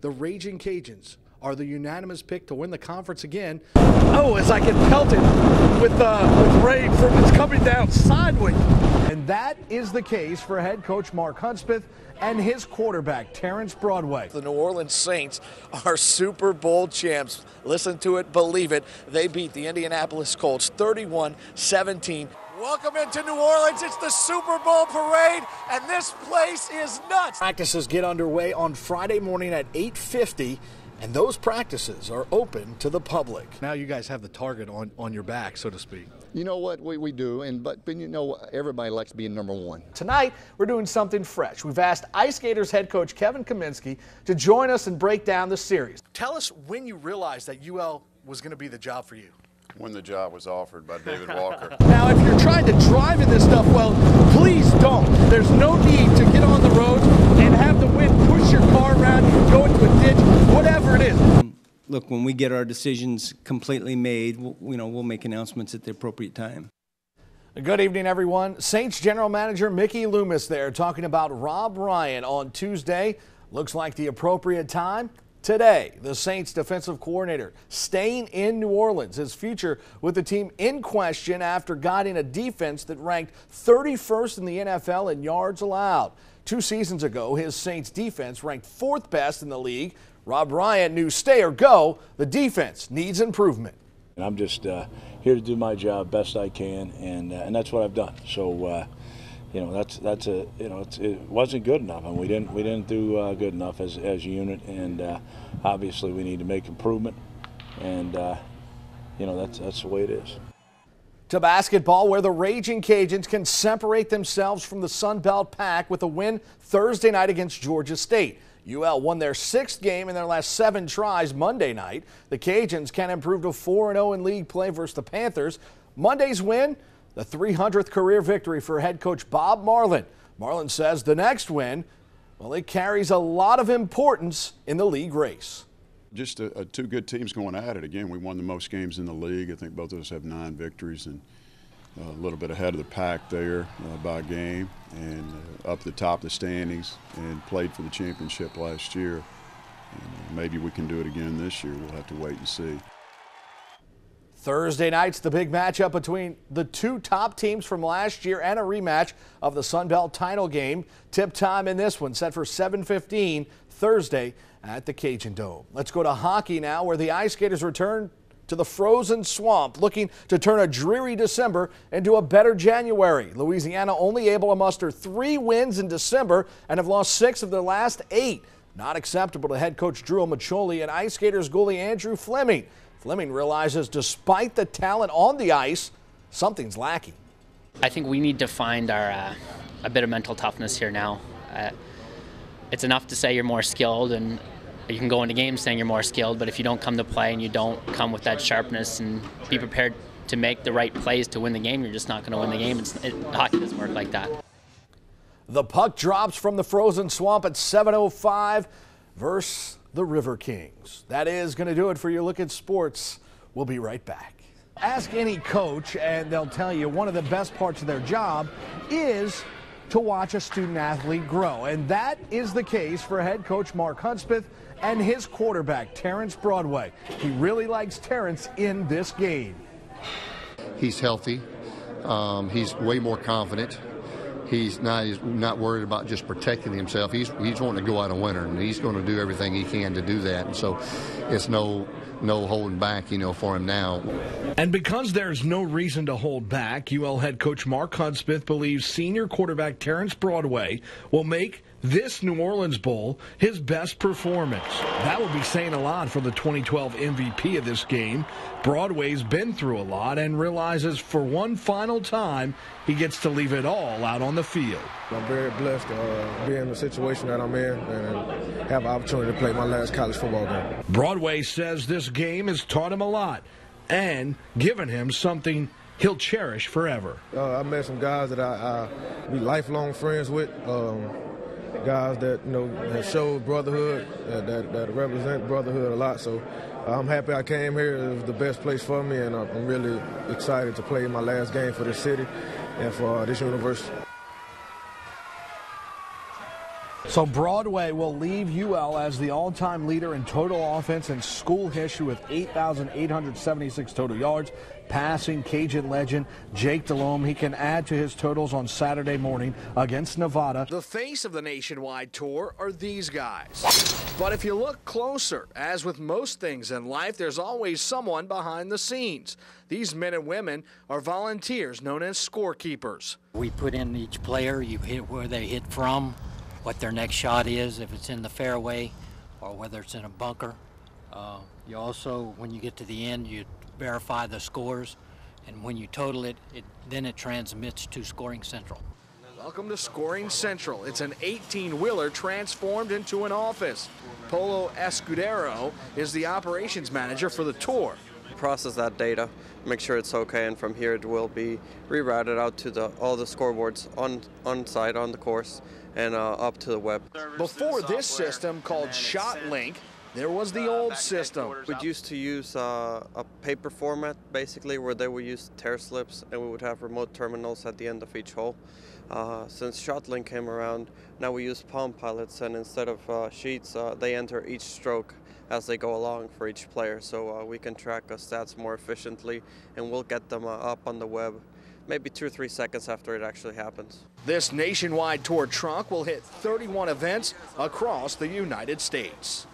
the Raging Cajuns are the unanimous pick to win the conference again. Oh, as I get pelted with rain from it's coming down sideways. And that is the case for head coach Mark Huntsmith and his quarterback, Terrence Broadway. The New Orleans Saints are Super Bowl champs. Listen to it, believe it. They beat the Indianapolis Colts 31-17. Welcome into New Orleans. It's the Super Bowl parade, and this place is nuts. Practices get underway on Friday morning at 8:50. And those practices are open to the public. Now you guys have the target on your back, so to speak. You know what, we do, but you know, everybody likes being number one. Tonight, we're doing something fresh. We've asked Ice Gators head coach Kevin Kaminsky to join us and break down the series. Tell us when you realized that UL was going to be the job for you. When the job was offered by David Walker. Now, if you're trying to drive in this stuff, well, please don't. There's no need to get on the road and have the wind push your car around, go into a ditch, whatever it is. Look, when we get our decisions completely made, we'll make announcements at the appropriate time. Good evening, everyone. Saints general manager Mickey Loomis there talking about Rob Ryan on Tuesday. Looks like the appropriate time. Today, the Saints defensive coordinator staying in New Orleans, his future with the team in question after guiding a defense that ranked 31st in the NFL in yards allowed. 2 seasons ago, his Saints defense ranked 4th best in the league. Rob Ryan knew stay or go. The defense needs improvement. And I'm just here to do my job best I can, and that's what I've done. So, it wasn't good enough, and we didn't do good enough as a unit, and obviously we need to make improvement, and that's the way it is. To basketball, where the Raging Cajuns can separate themselves from the Sun Belt Pack with a win Thursday night against Georgia State. UL won their 6th game in their last 7 tries Monday night. The Cajuns can improve to 4-0 in league play versus the Panthers. Monday's win, the 300th career victory for head coach Bob Marlin. Marlin says the next win, well, it carries a lot of importance in the league race. Just 2 good teams going at it. Again, we won the most games in the league. I think both of us have 9 victories and a little bit ahead of the pack there by a game, and up the top of the standings, and played for the championship last year. And maybe we can do it again this year. We'll have to wait and see. Thursday night's the big matchup between the 2 top teams from last year and a rematch of the Sun Belt title game. Tip time in this one set for 7:15 Thursday at the Cajun Dome. Let's go to hockey now, where the Ice Gators return to the frozen swamp, looking to turn a dreary December into a better January. Louisiana only able to muster 3 wins in December and have lost 6 of their last 8. Not acceptable to head coach Drew Macholi and Ice Gators goalie Andrew Fleming. Fleming realizes despite the talent on the ice, something's lacking. I think we need to find our a bit of mental toughness here now. It's enough to say you're more skilled, and you can go into games saying you're more skilled, but if you don't come to play and you don't come with that sharpness and be prepared to make the right plays to win the game, you're just not going to win the game. Hockey doesn't work like that. The puck drops from the frozen swamp at 7:05 versus the River Kings. That is going to do it for your look at sports. We'll be right back. Ask any coach and they'll tell you one of the best parts of their job is to watch a student athlete grow. And that is the case for head coach Mark Huntsmith and his quarterback, Terrence Broadway. He really likes Terrence in this game. He's healthy. He's way more confident. He's not worried about just protecting himself. He's wanting to go out and win, and he's going to do everything he can to do that. And so it's no holding back, for him now. And because there's no reason to hold back, UL head coach Mark Huntsmith believes senior quarterback Terrence Broadway will make this New Orleans Bowl his best performance. That would be saying a lot for the 2012 MVP of this game. Broadway's been through a lot and realizes for one final time he gets to leave it all out on the field. I'm very blessed to be in the situation that I'm in and have an opportunity to play my last college football game. Broadway says this game has taught him a lot and given him something he'll cherish forever. I met some guys that I be lifelong friends with. Guys that that show brotherhood, that represent brotherhood a lot. So I'm happy I came here. It was the best place for me, and I'm really excited to play my last game for this city and for this university. So Broadway will leave UL as the all-time leader in total offense in school history with 8,876 total yards, passing Cajun legend Jake Delhomme. He can add to his totals on Saturday morning against Nevada. The face of the nationwide tour are these guys. But if you look closer, as with most things in life, there's always someone behind the scenes. These men and women are volunteers known as scorekeepers. We put in each player, you hit where they hit from, what their next shot is, if it's in the fairway or whether it's in a bunker. You also, when you get to the end, you verify the scores, and when you total it, then it transmits to Scoring Central. Welcome to Scoring Central. It's an 18-wheeler transformed into an office. Polo Escudero is the operations manager for the tour. Process that data, make sure it's okay, and from here it will be rerouted out to all the scoreboards on site on the course and up to the web. Before this system called ShotLink, there was the old system. We used to use a paper format, basically, where they would use tear slips, and we would have remote terminals at the end of each hole. Since ShotLink came around, now we use Palm Pilots, and instead of sheets, they enter each stroke as they go along for each player, so we can track stats more efficiently, and we'll get them up on the web maybe 2 or 3 seconds after it actually happens. This nationwide tour trunk will hit 31 events across the United States.